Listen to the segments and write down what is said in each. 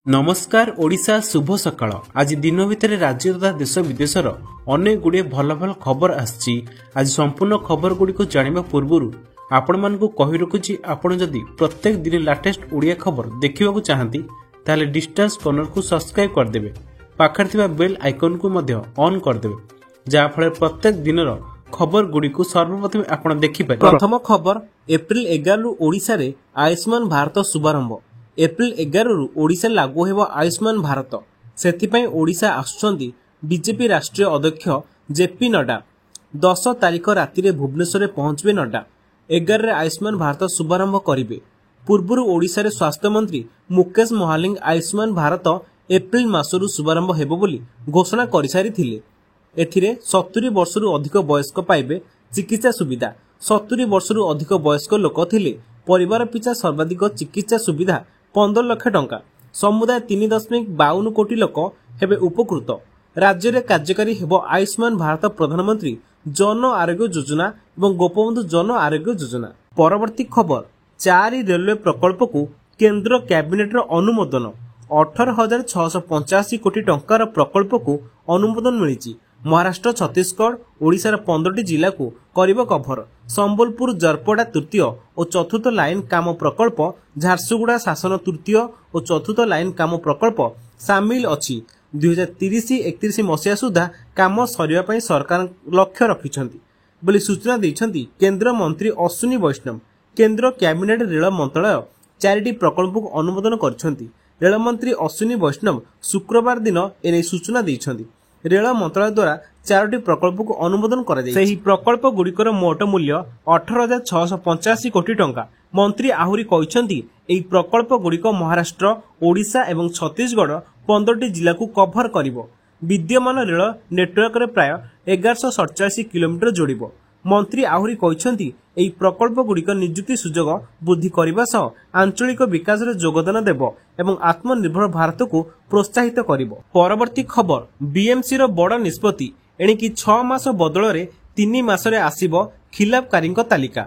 नमस्कार ओडिशा शुभ सकाळ। आज दिन भितर राज्य तथा देश विदेशर अनेक गुड़िए भल भल खबर आछि। आज संपूर्ण खबर गुड़ी को जानिबा पूर्वरु आपण मानकु कहि रखुछि, आपण जदि प्रत्येक दिन लेटेस्ट ओडिया खबर देखिबाकू चाहंती ताले डिस्टेंस कॉर्नर को सब्सक्राइब कर देबे, पाखर थिबा बेल आइकन को मध्य ऑन कर देबे, जा फळे प्रत्येक दिनर खबर गुड़ी को सर्वप्रथम आपण देखि पारे। प्रथम खबर एप्रिल 11 रु ओडिसा रे आयुष्मान भारत शुभारंभ। एप्रिल 11 रु ओडिशा लागू हेब आयुष्मान भारत। सेथिपई ओडिशा आसुचंदी बीजेपी राष्ट्रीय अध्यक्ष जेपी नड्डा। 10 तारिख राति रे भुवनेश्वर रे पहुंचबे नड्डा। 11 रे आयुष्मान भारत शुभारंभ करिवे। पूर्वरु ओडिशा रे स्वास्थ्य मंत्री मुकेश महालिंग आयुष्मान भारत एप्रिल मासरु शुभारंभ हेब बोली घोषणा करिसारि थिले। एथिरे 70 वर्षरु अधिक वयस्क पाइबे चिकित्सा सुविधा। 70 वर्षरु अधिक वयस्क लोक थिले परिवार पिछा सर्वाधिक चिकित्सा सुविधा 15 लाख टंका। समुदाय 3.52 कोटी लोक हेबे उपकृत। राज्य रे कार्यकारी हेबो आयुष्मान भारत प्रधानमंत्री जन आरोग्य योजना एवं गोपबंधु जन आरोग्य योजना। परवर्ती खबर 4 रेलवे प्रकल्प को केंद्र कैबिनेट रो अनुमोदन। 18,685 कोटी टंकार प्रकल्प को अनुमोदन मिलिछि। महाराष्ट्र, छत्तीसगढ़, ओडिशा 15टी जिला को करिब कभर। संबलपुर जरपड़ा तृतीय और चतुर्थ लाइन काम प्रकल्प, झारसुगुड़ा शासन तृतीय और चतुर्थ लाइन काम प्रकल्प सामिल अछि। 2030-31 मसीहा सुधा काम सरिया पई सरकार लक्ष्य रखिछंती बोली सूचना दैछंती केंद्र मंत्री अश्विनी वैष्णव। केंद्र कैबिनेट रेल मंत्रालय 4टी प्रकल्प को अनुमोदन करछंती। रेल मंत्री अश्विनी वैष्णव शुक्रवार दिन एने सूचना दैछंती। रेल मंत्रालय द्वारा 4टी प्रकल्प को अनुमोदन करा जाय। सेही प्रकल्प गुड़िकर मोट मूल्य 18,685 कोटी टंका। मंत्री आहुरी कहिसंती एही प्रकल्प गुड़िक महाराष्ट्र, ओडिशा एवं छत्तीसगढ़ 15टी जिला को कभर करिवो। विद्यमान रेल नेटवर्क रे प्राय 1147 किलोमीटर जोड़िबो। मंत्री आहुरी कहिसंती एही प्रकल्प गुड़िक नियुक्ति सुजोग वृद्धि करबा सह आंचलिक विकास रे योगदान देबो एवं आत्मनिर्भर भारत को प्रोत्साहित करिवो। परवर्ती खबर बीएमसी रो बड़ निष्पत्ति। एणिकी 6 मास बदल रे 3 मास रे आसीबो खिलाफकारी तालिका।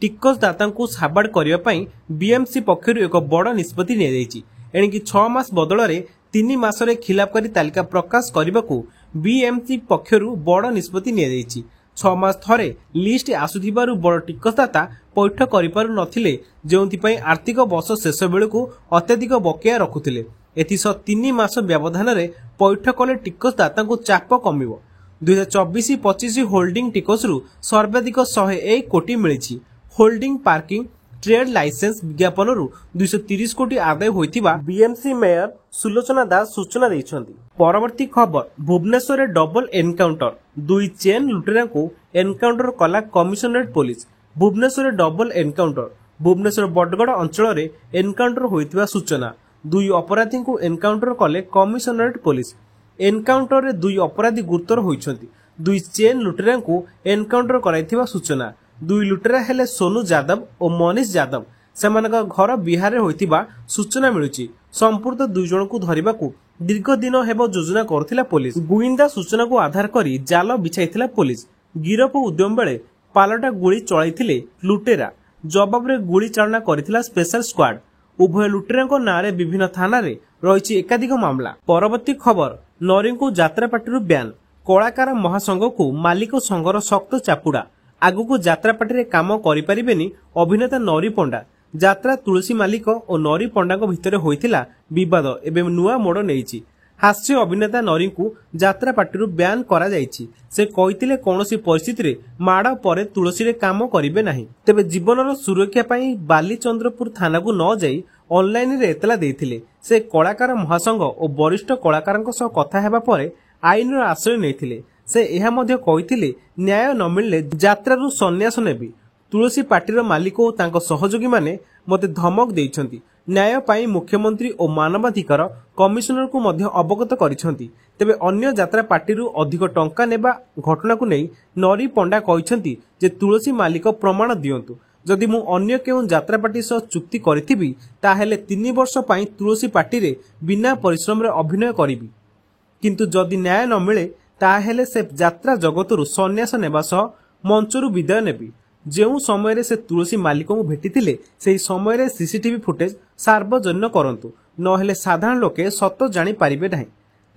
टिकसदाता को साबाड़ करिवा पई बीएमसी पक्षरु एक बड़ निष्पत्ति निया जायछि। एणिकी 6 मास बदल रे 3 मास रे खिलाफकारी तालिका प्रकाश करिबाकू बीएमसी पक्षरु बड़ निष्पत्ति निया जायछि। 6 मास थरे लिस्ट आसुथिबारु बड़ टिकसदाता पैठ करिपारु नथिले, जेउंथिपई आर्थिक वर्ष शेष बेलकू अत्यधिक बकेया रखुथिले। एथिस 3 मास व्यवधान रे पैठ कले टिकसदाता को चाप कमिवो। 2024-25 होल्डिंग टिकसरु सर्वाधिक 101 कोटी मिलिछि। होल्डिंग, पार्किंग, ट्रेड लाइसेंस विज्ञापनरु 230 कोटी आदाय होइथिबा बीएमसी मेयर सुलोचना दास सूचना दैछंती। परवर्ती खबर भुवनेश्वर रे डबल एनकाउंटर। 2 चेन लुटेरा को एनकाउंटर कला कमिशनरेट पुलिस। भुवनेश्वर रे डबल एनकाउंटर। भुवनेश्वर बडगड़ अंचल रे एनकाउंटर होइथिबा सूचना। 2 अपराधी को एनकाउंटर कले कमिशनरेट पुलिस। एनकाउंटर रे 2 अपराधी गुरुतर होइछंती। 2 चेन लुटेरा को एनकाउंटर कराइथिबा सूचना। 2 लुटेरा हेले सोनू यादव और मनीष यादव। सेमानक घर बिहार रे होइथिबा सूचना मिलुछि। संपूर्ण 2 जन को धरिबाकू दीर्घ दिन हेबो योजना करथिला पुलिस। गुइंदा सूचना को आधार करी जाल बिछाइथिला पुलिस। गिरफ उद्यम बेले पालटा गुली चलाइथिले लुटेरा। जवाब रे गुली चालना करथिला स्पेशल स्क्वाड। उभय लुटेरा को नारे विभिन्न थाना रे रहिछि एकाधिक मामला। परवर्ती खबर नरी को यात्रा पार्टी ब्यान। कलाकार महासंघ को मालिक संघर सख्त चापुड़ा। आगु को यात्रा पार्टी रे काम करि परिबेनी अभिनेता नरी पंडा। यात्रा तुलसी मालिक और नरी पंडा भितर होइथिला विवाद एबे नुआ मोड़ नेइछि। हास्य अभिनेता नरी को यात्रा पार्टी ब्यान करा जाइछि। से कहिथिले कोनोसी परिस्थिति रे माड़ परे तुलसी रे काम करिवे नाही। तेबे जीवनर सुरक्षा पई बालीचंद्रपुर थाना को न जाई ऑनलाइन रे एतला देथिले। से कलाकार महासंघ और वरिष्ठ कलाकारक सह कथा हेबा परे आईन रो आश्रय नेथिले। से एहा मध्ये कहिथिले न्याय न मिलले यात्रारू सन्यास नेबी। तुलसी पार्टीर मालिक और तांको सहयोगी माने मते धमक देइछंती। न्याय पाई मुख्यमंत्री और मानवाधिकार कमिशनर को मध्य अवगत करिछंती। तेबे अन्य यात्रा पार्टीरू अधिक टंका नेबा घटना को नै नरी पंडा कहिछंती जे तुलसी मालिक प्रमाण दियंतु। जदि मु अन्य केउ यात्रा पार्टी सह चुक्ति करिथिबी ताहेले 3 वर्ष पाई तुलसी पार्टी रे बिना परिश्रम रे अभिनय करिबी। किंतु जदि न्याय न मिले ताहेले से यात्रा जगतरू सन्यास नेबा सह मंचरू विदाय नेबी। जेउ समय रे से तुलसी मालिक को भेटिथिले सेही समय रे सीसीटीवी फुटेज सार्वजनिक करंतु। नहेले साधारण लोके सत जानी पारिबे नाही।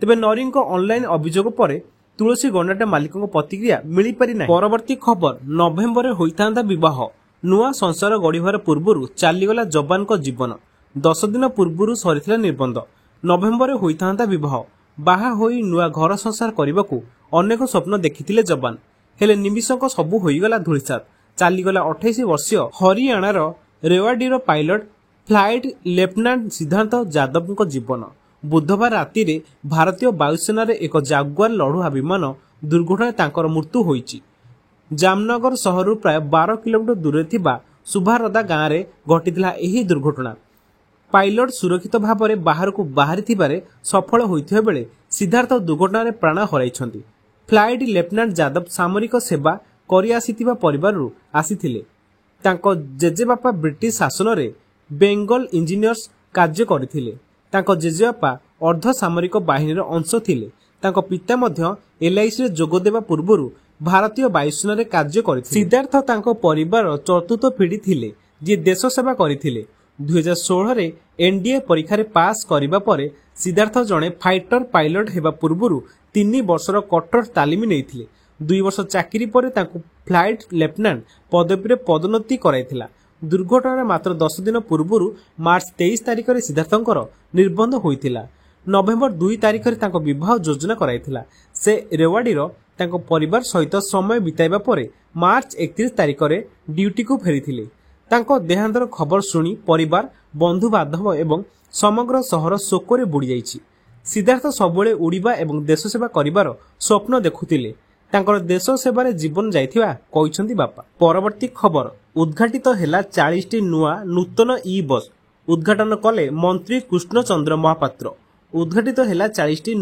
तेबे नरींको ऑनलाइन अभियोग पर तुलसी गंडाटे मालिकों प्रतिक्रिया मिली पारि नाही। परवर्ती खबर नवेम्बर होइतांदा विवाह नुआ संसार गढ़िबार पूर्वरु चलीगला जवान को जीवन 10 दिन पूर्वरु सरीथिला निर्बंध नवेम्बर होइतांदा विवाह बाहा होई नुआ घर संसार करबाकू अनेक स्वप्न देखिथिले जवान हेले निमिषक सबु होइगला धूलिसात चलीगला 28 वर्षीय हरियाणार रेवाडीर pilot flight lieutenant Siddharth Yadav को जीवन बुधवार राति रे भारतीय वायुसेना एक जागुआर लड़ुआ विमान दुर्घटना तांकर मृत्यु होईची। जामनगर सहरु प्राय 12 किलोमीटर दूर थिबा सुभारदा गाँव में घटिथिला एही दुर्घटना। पायलट सुरक्षित भाव में बाहर को बाहरी थिबारे सफल होइथिबा बेले सिद्धार्थ दुर्घटना रे प्राण हराइछन्ति। फ्लाइट लेफ्टिनेंट यादव सामरिक सेवा करि आसीथिबा परिवाररु आसीथिले। तांको जेजेबापा ब्रिटिश शासन रे बेंगल इंजीनियर्स कार्य करथिले। तांको जेजेबापा अर्ध सामरिक बाहिनीर अंश थिले। तांको पिता मध्य एलआईसी रे जोग देबा पूर्वरु भारतीय वायुसेना रे कार्य करथिले। सिद्धार्थ तांको परिवार चतुर्थ पीढ़ी थिले जे देश सेवा करथिले। 2016 रे एनडीए परीक्षा रे पास करिबा परे सिद्धार्थ जणे फाइटर पायलट हेबा पूर्वरु 3 वर्षर कठोर तालीम नेइथिले। 2 वर्ष चाकरी पर तांको फ्लाइट लेफ्टिनेंट पदवी रे पदोन्नति कराइथिला। दुर्घटना मात्र 10 दिन पूर्वरु मार्च 23 तारिख रे सिद्धार्थंकर निर्बंध होइथिला। नवेम्बर 2 तारिख रे तांको विवाह योजना कराइथिला। से रेवाडीर तांको परिवार सहित समय बिताइबा परे मार्च 31 तारिख रे ड्यूटी को फेरिथिले। तांको देहांतर खबर सुनी परिवार बंधु बांधव एवं समग्र सहर शोकरे बुड़ी जाइछि। सिद्धार्थ सबुळे उड़ीबा एवं देश सेवा करिबार स्वप्न देखुथिले। तांकर देश सेवारे जीवन जाइथिबा कहिसंती बापा। परवर्ती खबर उद्घाटित हेला 40 टी नूतन ई बस उद्घाटन कले मंत्री कृष्ण चंद्र महापात्र। उद्घाटित हेला 40 टी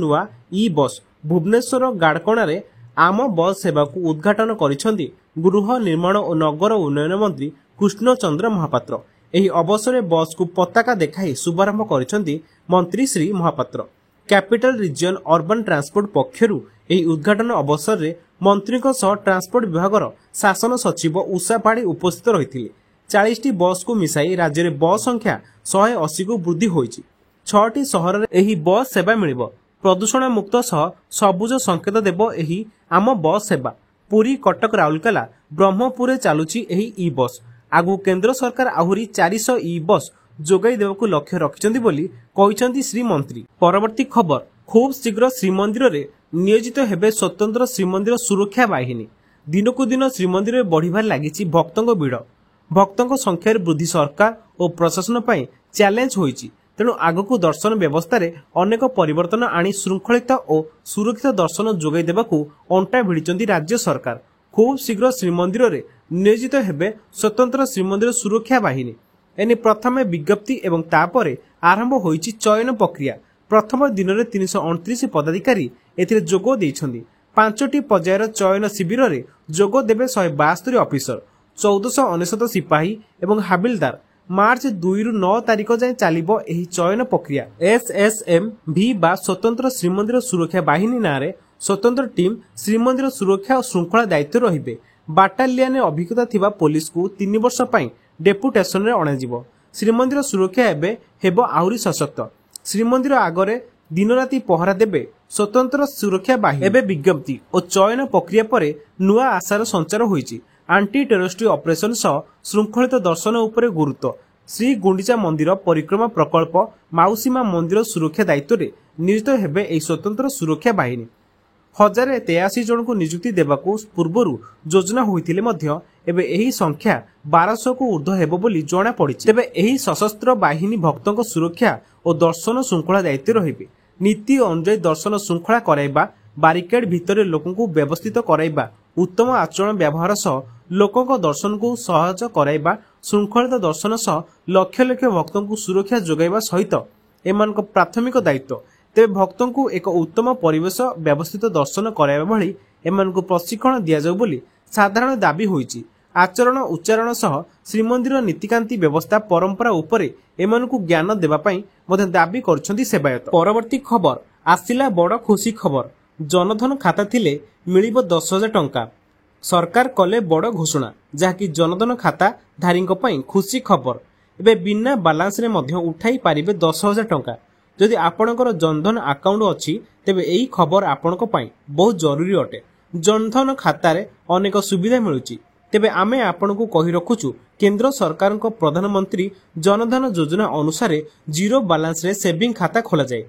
ई बस भुवनेश्वर गाड़कणा रे आम बस सेवा को उद्घाटन करिसंती गृह निर्माण और नगर उन्नयन मंत्री कृष्ण चंद्र महापात्र। एही अवसर बस को पताका देखाई शुभारंभ करिसंती मंत्री Shri Mohapatra. Capital region urban transport पक्षरु एही उद्घाटन अवसर रे मंत्री को सह ट्रांसपोर्ट विभागर शासन सचिव उषा पाड़ी उपस्थित रहिथिले। 40 टी बस को मिसाई राज्य रे बस संख्या 180 को वृद्धि होईची। 6 टी सहर रे एही बस सेवा मिलिबो। प्रदूषण मुक्त सह सबुज संकेत देबो एही आम बस सेवा। पुरी कटक राउरकेला ब्रह्मपुरे चालुची एही ई बस। आगु केंद्र सरकार आहुरी 400 ई बस जोगाई देवकु लक्ष्य रखिचंती बोली कहिसंती श्री मंत्री। परवर्ती खबर खूब शीघ्र श्रीमंदिर रे नियोजित हेबे स्वतंत्र श्रीमंदिर सुरक्षा बाहिनी। दिनकु दिन श्रीमंदिर में बढ़िबार लागिछि भक्तों भीड़। भक्तों संख्या वृद्धि सरकार और प्रशासन पई चैलेंज होईछि। तेणु आगकु दर्शन व्यवस्था रे अनेक परिवर्तन आनी श्रृंखलित और सुरक्षित दर्शन जोगाई देबाकू अंटा भिड़िचंती राज्य सरकार। खूब शीघ्र श्रीमंदिर रे नियोजित हेबे स्वतंत्र श्रीमंदिर सुरक्षा बाहिनी। एने प्रथमे विज्ञप्ति एवं तापरे आरंभ होईछि चयन प्रक्रिया। प्रथम दिन में 329 पदाधिकारी एथिरे जोग देइछन्ति। 5टी पर्यायर चयन शिविर रे जोग देबे 172 ऑफिसर 1499 सिपाही एवं हाबिलदार। मार्च 2 रु 9 तारिख जाए चलिबो एही चयन प्रक्रिया। एसएसएम भी बा स्वतंत्र श्रीमंदिर सुरक्षा बाहिनी नारे स्वतंत्र टीम श्रीमंदिर सुरक्षा और श्रृंखला दायित्व रहिबे। बाटालियन अभिज्ञता थिबा पुलिस को 3 वर्ष पई डेपुटेशन रे अणाजिबो। श्रीमंदिर सुरक्षा एबे हेबो आहुरी सशक्त। श्रीमंदिर आगरे दिन राति पहरा देबे स्वतंत्र सुरक्षा बाहिनी। एबे विज्ञप्ति और चयन प्रक्रिया परे नुआ आशार संचार होईछि। आंटी टेररिस्ट ऑपरेशन सह श्रृंखलित दर्शन उपरे गुरुत्व। श्री गुंडीचा मंदिर परिक्रमा प्रकल्प माउसीमा मंदिर सुरक्षा दायित्व रे नियोजित हेबे एही स्वतंत्र सुरक्षा बाहिनी। 1083 जन को नियुक्ति देबाकू पूर्वरु योजना होइथिले मध्य एबे एही संख्या 1200 को ऊर्ध्व हेबो बोली जणा पड़िछि। तेबे एही सशस्त्र बाहिनी भक्तों सुरक्षा और दर्शन श्रृंखला दायित्व रहिबे। नीति अनुसार दर्शन श्रृंखला कराइबा, बारिकेड भितर लोकंकु व्यवस्थित कराइबा, उत्तम आचरण व्यवहार सह लोकंक दर्शन को सहज कराइबा, श्रृंखलित दर्शन सह लक्ष लक्ष भक्तों को सुरक्षा जोगाइबा सहित एमानक प्राथमिक दायित्व। तेबे भक्तों को एक उत्तम परिवेश व्यवस्थित दर्शन कराइबा भली एमानकु प्रशिक्षण दिया जाउ बोली साधारण दाबी होईछि। आचरण उच्चारण सह श्रीमंदिर नीतिकांति व्यवस्था परंपरा उपरे एमानकु ज्ञान देबा पई मध्ये दाबी करछन्ती सेवायत। परवर्ती खबर आसिला बड़ खुशी खबर। जनधन खाता थिले मिलिबो 10,000 टंका। सरकार कले बड़ घोषणा, जहाँकि जनधन खाता धारीଙ୍କ ପାଇଁ खुशी खबर। ଏବେ ବିନା ବାଲାନ୍ସରେ ମଧ୍ୟ ଉଠାଇ ପାରିବେ 10,000 ଟଙ୍କା। ଯଦି ଆପଣଙ୍କର ଜନଧନ ଆକାଉଣ୍ଟ ଅଛି ତେବେ ଏହି ଖବର ଆପଣଙ୍କ ପାଇଁ ବହୁତ ଜରୁରୀ ଅଟେ। ଜନଧନ ଖାତାରେ ଅନେକ ସୁବିଧା ମିଳୁଛି। ତେବେ ଆମେ ଆପଣଙ୍କୁ କହି ରଖୁଛୁ କେନ୍ଦ୍ର ସରକାରଙ୍କ ପ୍ରଧାନମନ୍ତ୍ରୀ ଜନଧନ ଯୋଜନା ଅନୁସାରେ ଜିରୋ ବାଲାନ୍ସରେ ସେଭିଂ ଖାତା ଖୋଲାଯାଏ।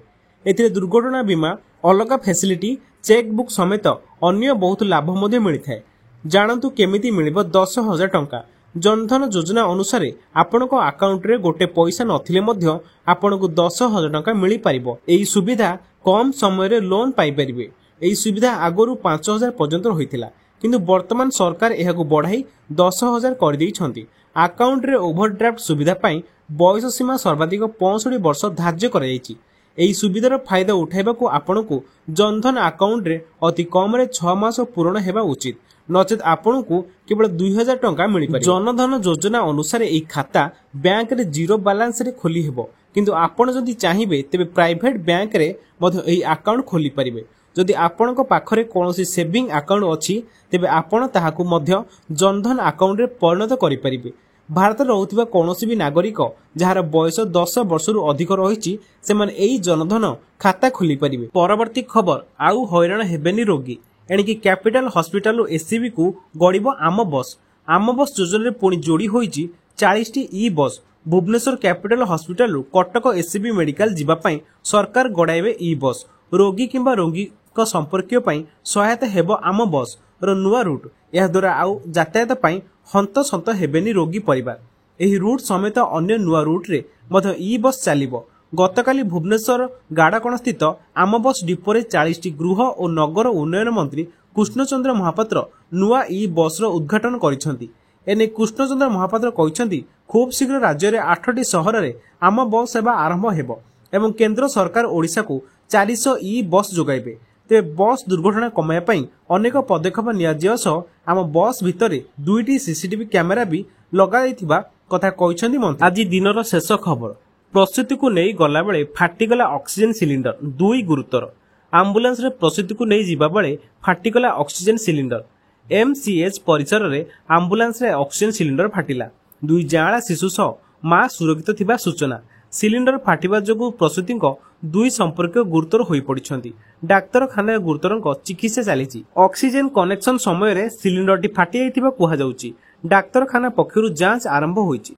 ଏଥିରେ ଦୁର୍ଘଟଣା ବୀମା, ଅଲଗା ଫ୍ୟାସିଲିଟି, ଚେକ୍ ବୁକ୍ ସମେତ ଅନ୍ୟ ବହୁତ ଲାଭ ମଧ୍ୟ ମିଳିଥାଏ। ଜାଣନ୍ତୁ କେମିତି ମିଳିବ 10,000 ଟଙ୍କା। ଜନଧନ ଯୋଜନା ଅନୁସାରେ ଆପଣଙ୍କ ଆକାଉଣ୍ଟରେ ଗୋଟେ ପଇସା ନଥିଲେ ମଧ୍ୟ ଆପଣଙ୍କୁ 10,000 ଟଙ୍କା ମିଳିପାରିବ। ଏହି ସୁବିଧା କମ୍ ସମୟରେ ଲୋନ୍ ପାଇପାରିବେ। ଏହି ସୁବିଧା ଆଗରୁ 5,000 ପର୍ଯ୍ୟନ୍ତ ହୋଇଥିଲା, କିନ୍ତୁ ବର୍ତ୍ତମାନ ସରକାର ଏହାକୁ ବଢ଼ାଇ 10,000 କରିଦେଇଛନ୍ତି। ଆକାଉଣ୍ଟରେ ଓଭରଡ୍ରାଫ୍ଟ ସୁବିଧା ପାଇଁ ବୟସ ସୀମା ସର୍ବାଧିକ 65 ବର୍ଷ ଧାର୍ଯ୍ୟ କରାଯାଇଛି। ଏହି ସୁବିଧାର ଫାଇଦା ଉଠାଇବାକୁ ଆପଣଙ୍କୁ ଜନଧନ ଆକାଉଣ୍ଟରେ ଅତି କମରେ 6 ମାସ ପୂରଣ ହେବା ଉଚିତ, ନଚେତ ଆପଣଙ୍କୁ କେବଳ 2,000 ଟଙ୍କା ମିଳିପାରିବ। ଜନଧନ ଯୋଜନା ଅନୁସାରେ ଏହି ଖାତା ବ୍ୟାଙ୍କରେ ଜିରୋ ବାଲାନ୍ସରେ ଖୋଲି ହେବ, କିନ୍ତୁ ଆପଣ ଯଦି ଚାହିଁବେ ତେବେ ପ୍ରାଇଭେଟ ବ୍ୟାଙ୍କରେ ମଧ୍ୟ ଏହି ଆକାଉଣ୍ଟ ଖୋଲିପାରିବେ। ଯଦି ଆପଣଙ୍କ ପାଖରେ କୌଣସି ସେଭିଂ ଆକାଉଣ୍ଟ ଅଛି ତେବେ ଆପଣ ତାହାକୁ ମଧ୍ୟ ଜନଧନ ଆକାଉଣ୍ଟରେ ପରିଣତ କରିପାରିବେ। ଭାରତରେ ରହୁଥିବା କୌଣସି ବି ନାଗରିକ ଯାହାର ବୟସ 10 ବର୍ଷରୁ ଅଧିକ ରହିଛି ସେମାନେ ଏହି ଜନଧନ ଖାତା ଖୋଲିପାରିବେ। ପରବର୍ତ୍ତୀ ଖବର, ଆଉ ହଇରାଣ ହେବେନି ରୋଗୀ। ଏଣିକି କ୍ୟାପିଟାଲ ହସ୍ପିଟାଲରୁ ଏସ୍ସିବିକୁ ଗଡ଼ିବ ଆମ ବସ୍। ଆମ ବସ୍ ଯୋଜନାରେ ପୁଣି ଯୋଡ଼ି ହୋଇଛି 40ଟି ଇ ବସ୍। ଭୁବନେଶ୍ୱର କ୍ୟାପିଟାଲ ହସ୍ପିଟାଲରୁ କଟକ ଏସ୍ସିବି ମେଡିକାଲ ଯିବା ପାଇଁ ସରକାର ଗଡ଼ାଇବେ ଇ ବସ୍। ରୋଗୀ କିମ୍ବା ରୋଗୀଙ୍କ ସମ୍ପର୍କୀୟ ପାଇଁ ସହାୟତା ହେବ ଆମ ବସ୍ ର ନୂଆ ରୁଟ୍। ଏହାଦ୍ୱାରା ଆଉ ଯାତାୟାତ ପାଇଁ ହନ୍ତସନ୍ତ ହେବେନି ରୋଗୀ ପରିବାର। ଏହି ରୁଟ୍ ସମେତ ଅନ୍ୟ ନୂଆ ରୁଟ୍ରେ ମଧ୍ୟ ଇ ବସ୍ ଚାଲିବ। ଗତକାଲି ଭୁବନେଶ୍ୱର ଗାଡ଼କଣ ସ୍ଥିତ ଆମ ବସ୍ ଡିପୋରେ 40ଟି ଗୃହ ଓ ନଗର ଉନ୍ନୟନ ମନ୍ତ୍ରୀ କୃଷ୍ଣଚନ୍ଦ୍ର ମହାପାତ୍ର ନୂଆ ଇ ବସ୍ର ଉଦ୍ଘାଟନ କରିଛନ୍ତି। ଏନେଇ କୃଷ୍ଣଚନ୍ଦ୍ର ମହାପାତ୍ର କହିଛନ୍ତି, ଖୁବ୍ ଶୀଘ୍ର ରାଜ୍ୟରେ 8ଟି ସହରରେ ଆମ ବସ୍ ସେବା ଆରମ୍ଭ ହେବ ଏବଂ କେନ୍ଦ୍ର ସରକାର ଓଡ଼ିଶାକୁ 400 ଇ ବସ୍ ଯୋଗାଇବେ। ତେବେ ବସ୍ ଦୁର୍ଘଟଣା କମାଇବା ପାଇଁ ଅନେକ ପଦକ୍ଷେପ ନିଆଯିବା ସହ ଆମ ବସ୍ ଭିତରେ 2ଟି ସିସିଟିଭି କ୍ୟାମେରା ବି ଲଗାଯାଇଥିବା କଥା କହିଛନ୍ତି ମନ୍ତ୍ରୀ। ଆଜି ଦିନର ଶେଷ ଖବର, ପ୍ରସୂତିକୁ ନେଇ ଗଲାବେଳେ ଫାଟିଗଲା ଅକ୍ସିଜେନ ସିଲିଣ୍ଡର, 2 ଗୁରୁତର। ଆମ୍ବୁଲାନ୍ସରେ ପ୍ରସୂତିକୁ ନେଇ ଯିବାବେଳେ ଫାଟିଗଲା ଅକ୍ସିଜେନ ସିଲିଣ୍ଡର। MCH ପରିସରରେ ଆମ୍ବୁଲାନ୍ସରେ ଅକ୍ସିଜେନ ସିଲିଣ୍ଡର ଫାଟିଲା। 2 ଯାଆଁଳା ଶିଶୁ ସହ ମା ସୁରକ୍ଷିତ ଥିବା ସୂଚନା। ସିଲିଣ୍ଡର ଫାଟିବା ଯୋଗୁଁ ପ୍ରସୂତିଙ୍କ 2 ସମ୍ପର୍କୀୟ ଗୁରୁତର ହୋଇପଡ଼ିଛନ୍ତି। ଡାକ୍ତରଖାନାରେ ଗୁରୁତରଙ୍କ ଚିକିତ୍ସା ଚାଲିଛି। ଅକ୍ସିଜେନ କନେକ୍ସନ ସମୟରେ ସିଲିଣ୍ଡରଟି ଫାଟିଯାଇଥିବା କୁହାଯାଉଛି। ଡାକ୍ତରଖାନା ପକ୍ଷରୁ ଯାଞ୍ଚ ଆରମ୍ଭ ହୋଇଛି।